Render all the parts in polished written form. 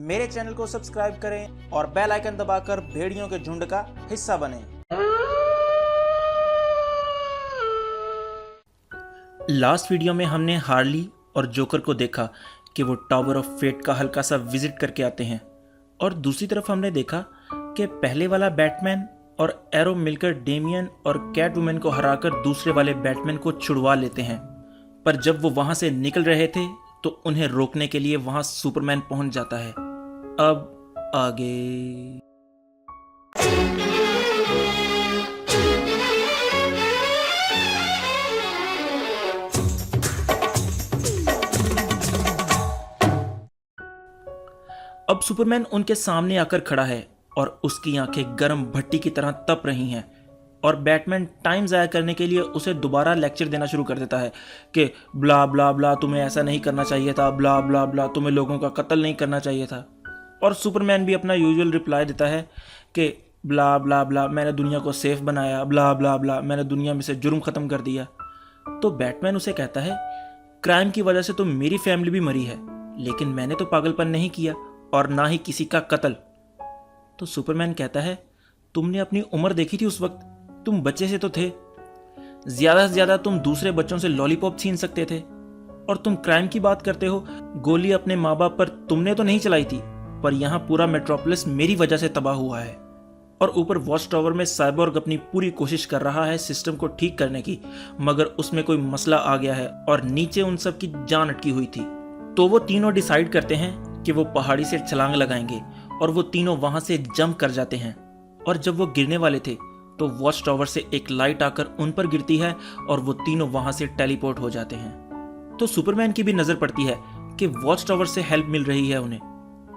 मेरे चैनल को सब्सक्राइब करें और बेल आइकन दबाकर भेड़ियों के झुंड का हिस्सा बनें। लास्ट वीडियो में हमने हार्ली और जोकर को देखा कि वो टावर ऑफ फेट का हल्का सा विजिट करके आते हैं, और दूसरी तरफ हमने देखा कि पहले वाला बैटमैन और एरो मिलकर डेमियन और कैट वुमेन को हराकर दूसरे वाले बैटमैन को छुड़वा लेते हैं। पर जब वो वहां से निकल रहे थे तो उन्हें रोकने के लिए वहां सुपरमैन पहुंच जाता है। अब आगे अब सुपरमैन उनके सामने आकर खड़ा है और उसकी आंखें गर्म भट्टी की तरह तप रही हैं, और बैटमैन टाइम ज़ाया करने के लिए उसे दोबारा लेक्चर देना शुरू कर देता है कि ब्ला ब्ला ब्ला, तुम्हें ऐसा नहीं करना चाहिए था, ब्ला ब्ला ब्ला, तुम्हें लोगों का कत्ल नहीं करना चाहिए था। और सुपरमैन भी अपना यूजुअल रिप्लाई देता है कि ब्ला ब्ला ब्ला, मैंने दुनिया को सेफ बनाया, ब्ला ब्ला ब्ला, मैंने दुनिया में से जुर्म ख़त्म कर दिया। तो बैटमैन उसे कहता है, क्राइम की वजह से तो मेरी फैमिली भी मरी है, लेकिन मैंने तो पागलपन नहीं किया और ना ही किसी का कत्ल। तो सुपरमैन कहता है, तुमने अपनी उम्र देखी थी उस वक्त, तुम बच्चे से तो थे, ज्यादा से ज्यादा तुम दूसरे बच्चों से लॉलीपॉप छीन सकते थे, और तुम क्राइम की बात करते हो। गोली अपने माँ बाप पर तुमने तो नहीं चलाई थी, पर यहाँ पूरा मेट्रोपोलिस मेरी वजह से तबाह हुआ है। और ऊपर वॉच टावर में साइबोर्ग अपनी पूरी कोशिश कर रहा है सिस्टम को ठीक करने की, मगर उसमें कोई मसला आ गया है और नीचे उन सब की जान अटकी हुई थी। तो वो तीनों डिसाइड करते हैं कि वो पहाड़ी से छलांग लगाएंगे, और वो तीनों वहां से जंप कर जाते हैं। और जब वो गिरने वाले थे तो वॉच टावर से एक लाइट आकर उन पर गिरती है और वो तीनों वहां से टेलीपोर्ट हो जाते हैं। तो सुपरमैन की भी नजर पड़ती है कि वॉच टावर से हेल्प मिल रही है उन्हें,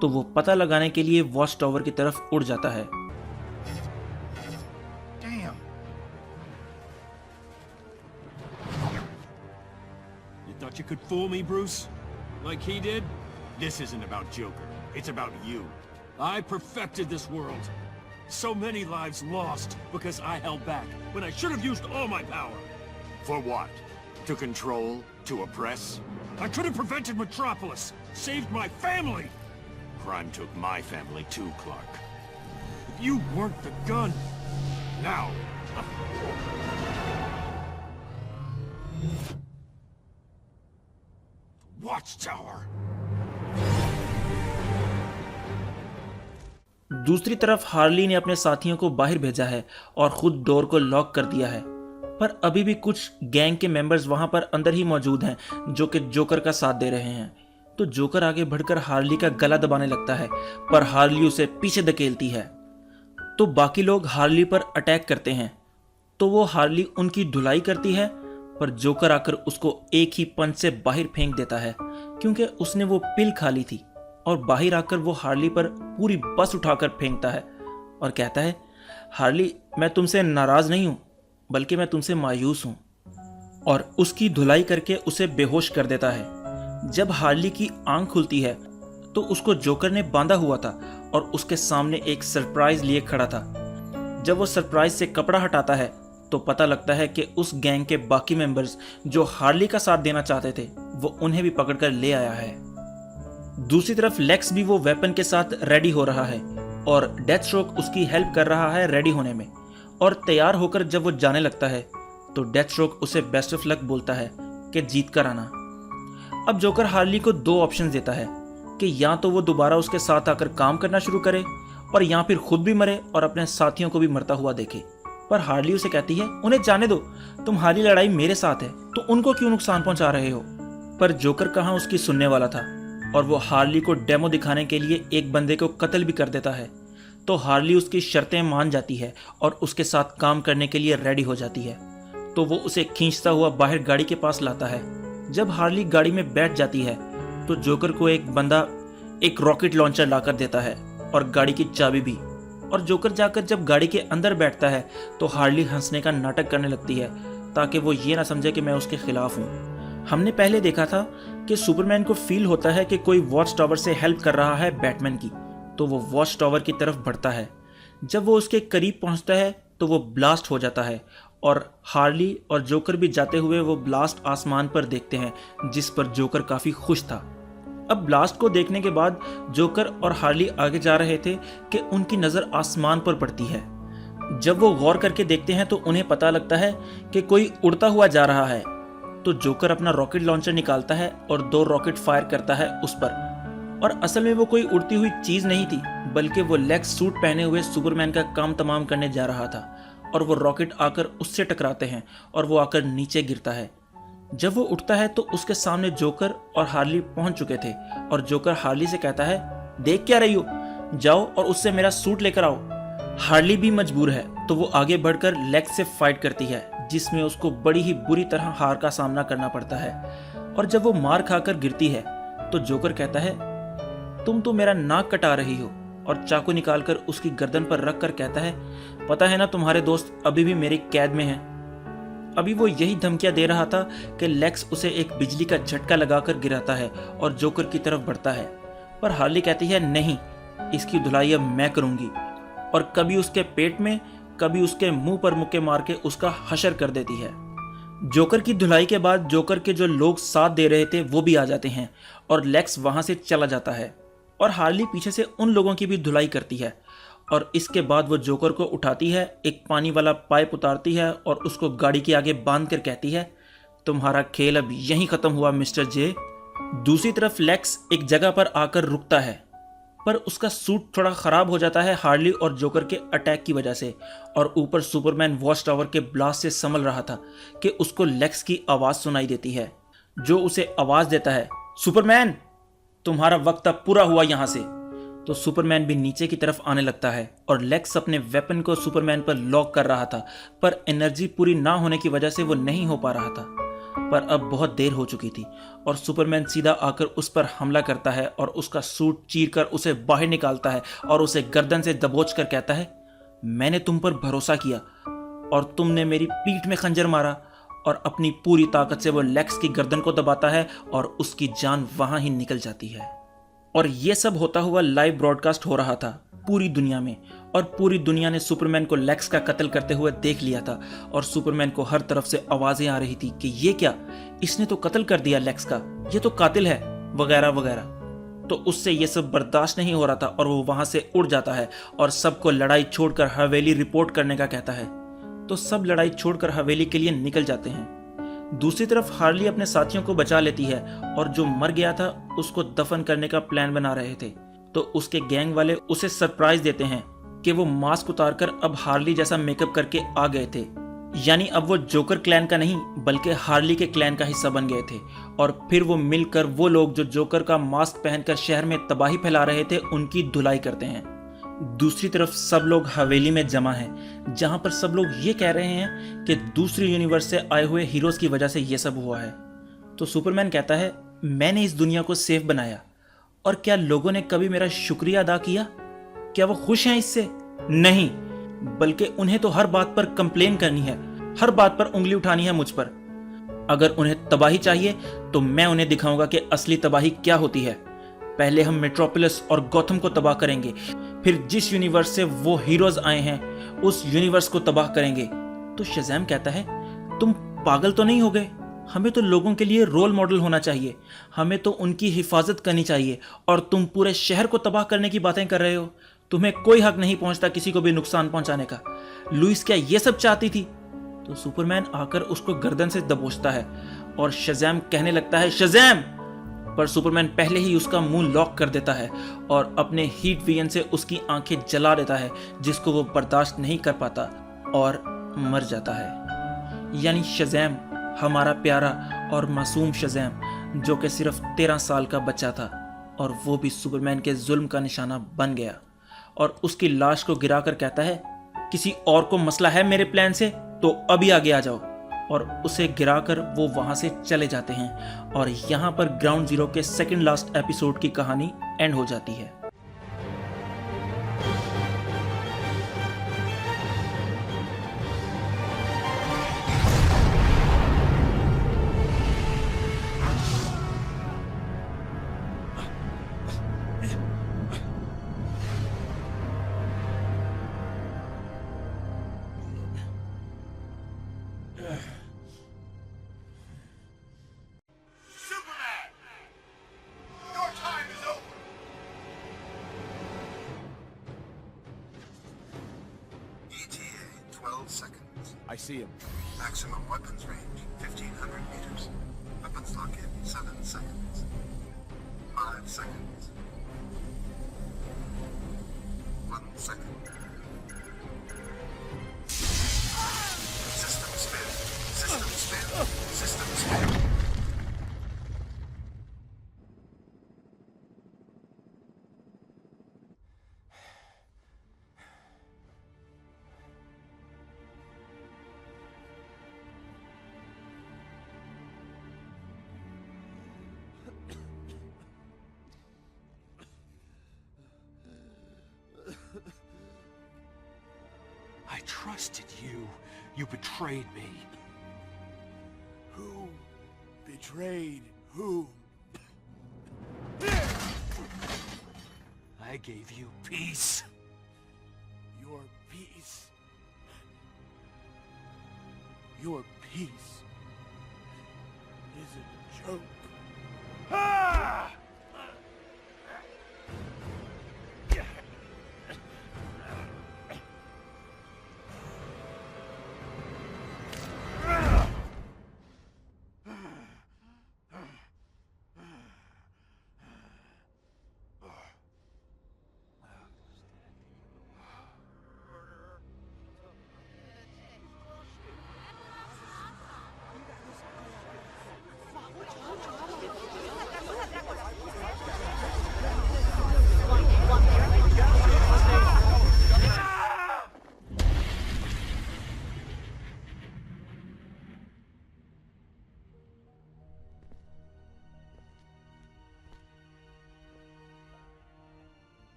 तो वो पता लगाने के लिए वॉच टावर की तरफ उड़ जाता है। You could fool me, Bruce? Like he did? This isn't about Joker. It's about you. I perfected this world. So many lives lost because I held back when I should have used all my power. For what? To control? To oppress? I could have prevented Metropolis, saved my family. Crime took my family too, Clark. If you weren't the gun, now... Watchtower. दूसरी तरफ Harley ने अपने साथियों को बाहर भेजा है और खुद डोर को लॉक कर दिया है, पर अभी भी कुछ गैंग के मेंबर्स वहां पर अंदर ही मौजूद हैं जो कि जोकर का साथ दे रहे हैं। तो जोकर आगे बढ़कर हार्ली का गला दबाने लगता है, पर हार्ली उसे पीछे धकेलती है। तो बाकी लोग हार्ली पर अटैक करते हैं, तो वो हार्ली उनकी धुलाई करती है, पर जोकर आकर उसको एक ही पंच से बाहर फेंक देता है, क्योंकि उसने वो पिल खा ली थी। और बाहर आकर वो हार्ली पर पूरी बस उठाकर फेंकता है और कहता है, हार्ली, मैं तुमसे नाराज नहीं हूं, बल्कि मैं तुमसे मायूस हूं, और उसकी धुलाई करके उसे बेहोश कर देता है। जब हार्ली की आंख खुलती है तो उसको जोकर ने बांधा हुआ था और उसके सामने एक सरप्राइज लिए खड़ा था। जब वो सरप्राइज से कपड़ा हटाता है तो पता लगता है कि उस गैंग के बाकी मेंबर्स जो हार्ली का साथ देना चाहते थे वो उन्हें भी पकड़कर ले आया है। दूसरी तरफ लेक्स भी वो वेपन के साथ रेडी हो रहा है और डेथस्ट्रोक उसकी हेल्प कर रहा है रेडी होने में। और तैयार होकर जब वो जाने लगता है तो डेथस्ट्रोक उसे बेस्ट ऑफ लक बोलता है कि जीत कर आना। अब जोकर हार्ली को दो ऑप्शन देता है कि या तो वो दोबारा उसके साथ आकर काम करना शुरू करे, और या फिर खुद भी मरे और अपने साथियों को भी मरता हुआ देखे। पर हार्ली उसे कहती है, उन्हें जाने दो, तुम्हारी लड़ाई मेरे साथ है, तो उनको क्यों नुकसान पहुंचा रहे हो। पर जोकर कहाँ उसकी सुनने वाला था, और वो हार्ली को डेमो दिखाने के लिए एक बंदे को कत्ल भी कर देता है। तो हार्ली उसकी शर्तें मान जाती है और उसके साथ काम करने के लिए रेडी हो जाती है। तो वो उसे खींचता हुआ बाहर गाड़ी के पास लाता है। जब हार्ली गाड़ी में बैठ जाती है तो जोकर को एक बंदा एक रॉकेट लॉन्चर लाकर देता है और गाड़ी की चाबी भी। और जोकर जाकर जब गाड़ी के अंदर बैठता है तो हार्ली हंसने का नाटक करने लगती है ताकि वो ये ना समझे कि मैं उसके खिलाफ हूँ। हमने पहले देखा था कि सुपरमैन को फील होता है कि कोई वॉच टावर से हेल्प कर रहा है बैटमैन की, तो वो वॉच टावर की तरफ बढ़ता है। जब वो उसके करीब पहुंचता है तो वो ब्लास्ट हो जाता है, और हार्ली और जोकर भी जाते हुए वो ब्लास्ट आसमान पर देखते हैं, जिस पर जोकर काफ़ी खुश था। अब ब्लास्ट को देखने के बाद जोकर और हार्ली आगे जा रहे थे कि उनकी नज़र आसमान पर पड़ती है। जब वो गौर करके देखते हैं तो उन्हें पता लगता है कि कोई उड़ता हुआ जा रहा है। तो जोकर अपना रॉकेट लॉन्चर निकालता है और 2 रॉकेट फायर करता है उस पर। और असल में वो कोई उड़ती हुई चीज नहीं थी, बल्कि वो लेक्स सूट पहने हुए सुपरमैन का काम तमाम करने जा रहा था। और वो रॉकेट आकर उससे टकराते हैं और वो आकर नीचे गिरता है। जब वो उठता है तो उसके सामने जोकर और हार्ली पहुंच चुके थे और जोकर हार्ली से कहता है, देख क्या रही हो, जाओ और उससे मेरा सूट लेकर आओ। हार्ली भी मजबूर है तो वो आगे बढ़कर लेक्स से फाइट करती है, जिसमें उसको बड़ी ही बुरी तरह हार का सामना करना पड़ता है। और जब वो मार खाकर गिरती है तो जोकर कहता है, तुम तो मेरा नाक कटा रही हो, और चाकू निकालकर उसकी गर्दन पर रख कर कहता है, पता है ना तुम्हारे दोस्त अभी भी मेरी कैद में हैं। अभी वो यही धमकियां दे रहा था कि लेक्स उसे एक बिजली का झटका लगाकर गिराता है और जोकर की तरफ बढ़ता है। पर हार्ली कहती है, नहीं, इसकी धुलाई अब मैं करूंगी। और कभी उसके पेट में, कभी उसके मुंह पर मुक्के मार के उसका हशर कर देती है। जोकर की धुलाई के बाद जोकर के जो लोग साथ दे रहे थे वो भी आ जाते हैं और लेक्स वहां से चला जाता है। और हार्ली पीछे से उन लोगों की भी धुलाई करती है। और इसके बाद वो जोकर को उठाती है, एक पानी वाला पाइप उतारती है और उसको गाड़ी के आगे बांध कर कहती है, तुम्हारा खेल अब यहीं खत्म हुआ मिस्टर जे। दूसरी तरफ लेक्स एक जगह पर आकर रुकता है, पर उसका सूट थोड़ा खराब हो जाता है हार्ली और जोकर के अटैक की वजह से। और ऊपर सुपरमैन वॉच टावर के ब्लास्ट से संभल रहा था कि उसको लेक्स की आवाज सुनाई देती है, जो उसे आवाज देता है, सुपरमैन, तुम्हारा वक्त अब पूरा हुआ यहां से। तो सुपरमैन भी नीचे की तरफ आने लगता है और लेक्स अपने वेपन को सुपरमैन पर लॉक कर रहा था, पर एनर्जी पूरी ना होने की वजह से वो नहीं हो पा रहा था। पर अब बहुत देर हो चुकी थी और सुपरमैन सीधा आकर उस पर हमला करता है और उसका सूट चीरकर उसे बाहर निकालता है और उसे गर्दन से दबोच कर कहता है, मैंने तुम पर भरोसा किया और तुमने मेरी पीठ में खंजर मारा। और अपनी पूरी ताकत से वो लेक्स की गर्दन को दबाता है और उसकी जान वहां ही निकल जाती है। और ये सब होता हुआ लाइव ब्रॉडकास्ट हो रहा था पूरी दुनिया में, और पूरी दुनिया ने सुपरमैन को लेक्स का कत्ल करते हुए देख लिया था। और सुपरमैन को हर तरफ से आवाजें आ रही थी कि ये क्या, इसने तो कत्ल कर दिया लेक्स का, ये तो कातिल है, वगैरह वगैरह। तो उससे ये सब बर्दाश्त नहीं हो रहा था और वो वहां से उड़ जाता है और सबको लड़ाई छोड़कर हवेली रिपोर्ट करने का कहता है। तो सब लड़ाई छोड़कर हवेली के लिए निकल जाते हैं। दूसरी तरफ हार्ली अपने साथियों को बचा लेती है और जो मर गया था उसको दफन करने का प्लान बना रहे थे। तो उसके गैंग वाले उसे सरप्राइज देते हैं कि वो मास्क उतारकर अब हार्ली जैसा मेकअप करके आ गए थे। यानी अब वो जोकर क्लैन का नहीं बल्कि हार्ली के क्लैन का हिस्सा बन गए थे। और फिर वो मिलकर वो लोग जो जोकर का मास्क पहनकर शहर में तबाही फैला रहे थे उनकी धुलाई करते हैं। दूसरी तरफ सब लोग हवेली में जमा हैं, जहां पर सब लोग ये कह रहे हैं कि दूसरी यूनिवर्स से आए हुए हीरोज की वजह से ये सब हुआ है। तो सुपरमैन कहता है, मैंने इस दुनिया को सेफ बनाया, और क्या लोगों ने कभी मेरा शुक्रिया अदा किया? क्या वो खुश हैं इससे? नहीं, बल्कि उन्हें तो हर बात पर कंप्लेन करनी है, हर बात पर उंगली उठानी है मुझ पर। अगर उन्हें तबाही चाहिए तो मैं उन्हें दिखाऊंगा कि असली तबाही क्या होती है। पहले हम मेट्रोपोलिस और गॉथम को तबाह करेंगे, फिर जिस यूनिवर्स से वो हीरोज आए हैं उस यूनिवर्स को तबाह करेंगे। तो शज़ैम कहता है, तुम पागल तो नहीं हो गए? हमें तो लोगों के लिए रोल मॉडल होना चाहिए, हमें तो उनकी हिफाजत करनी चाहिए, और तुम पूरे शहर को तबाह करने की बातें कर रहे हो। तुम्हें कोई हक नहीं पहुंचता किसी को भी नुकसान पहुंचाने का। लुइस क्या ये सब चाहती थी? तो सुपरमैन आकर उसको गर्दन से दबोचता है और शज़ैम कहने लगता है, शज़ैम! पर सुपरमैन पहले ही उसका मुंह लॉक कर देता है और अपने हीट विजन से उसकी आंखें जला देता है, जिसको वो बर्दाश्त नहीं कर पाता और मर जाता है। यानी शज़ैम, हमारा प्यारा और मासूम शज़ैम, जो कि सिर्फ 13 साल का बच्चा था, और वो भी सुपरमैन के जुल्म का निशाना बन गया। और उसकी लाश को गिराकर कहता है, किसी और को मसला है मेरे प्लान से तो अभी आगे आ जाओ। और उसे गिराकर वो वहां से चले जाते हैं। और यहाँ पर ग्राउंड जीरो के सेकंड लास्ट एपिसोड की कहानी एंड हो जाती है। Superman! Your seconds. I see him. Maximum weapons range 1500 meters. Weapons lock in 7 seconds. 5 seconds. 1 second. System spin. System spin. System spin. I trusted you. You betrayed me. Who betrayed whom? I gave you peace. Your peace. Your peace is a joke. Ah!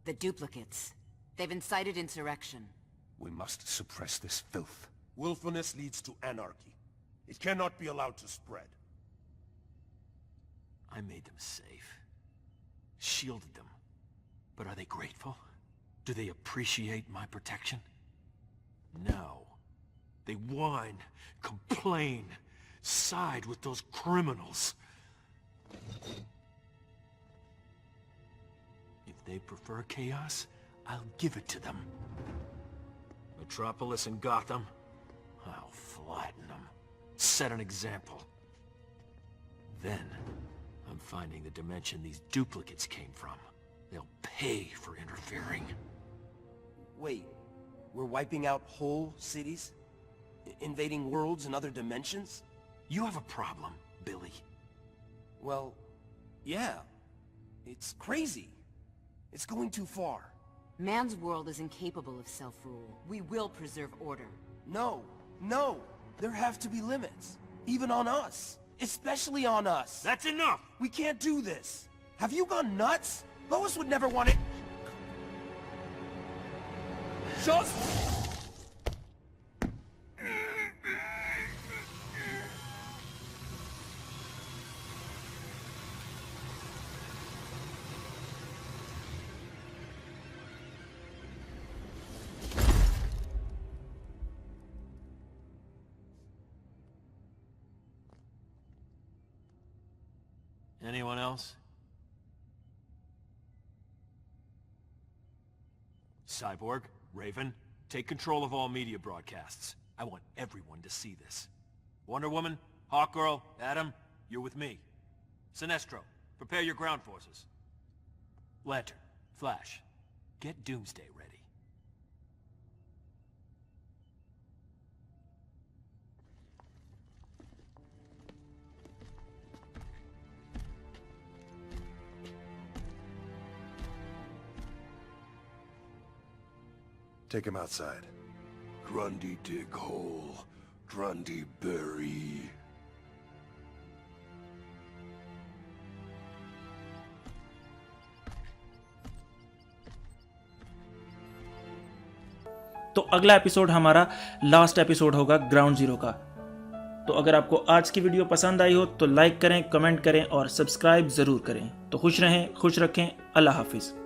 The duplicates. They've incited insurrection. We must suppress this filth. Willfulness leads to anarchy. It cannot be allowed to spread. I made them safe. Shielded them. But are they grateful? Do they appreciate my protection? No. They whine, complain, side with those criminals. If they prefer chaos, I'll give it to them. Metropolis and Gotham, I'll flatten them. Set an example. Then, I'm finding the dimension these duplicates came from. They'll pay for interfering. Wait, we're wiping out whole cities? Invading worlds and other dimensions? You have a problem, Billy. Well, yeah. It's crazy. It's going too far. Man's world is incapable of self-rule. We will preserve order. No, no! There have to be limits. Even on us. Especially on us. That's enough! We can't do this. Have you gone nuts? Lois would never want it. Just... Anyone else? Cyborg, Raven, take control of all media broadcasts. I want everyone to see this. Wonder Woman, Hawkgirl, Adam, you're with me. Sinestro, prepare your ground forces. Lantern, Flash, get Doomsday ready. Take him outside. Grundy dig hole. Grundy bury. तो अगला episode हमारा last episode होगा ground zero का। तो अगर आपको आज की वीडियो पसंद आई हो तो लाइक करें, कमेंट करें और सब्सक्राइब ज़रूर करें। तो खुश रहें, खुश रखें। अल्लाह हाफिज़।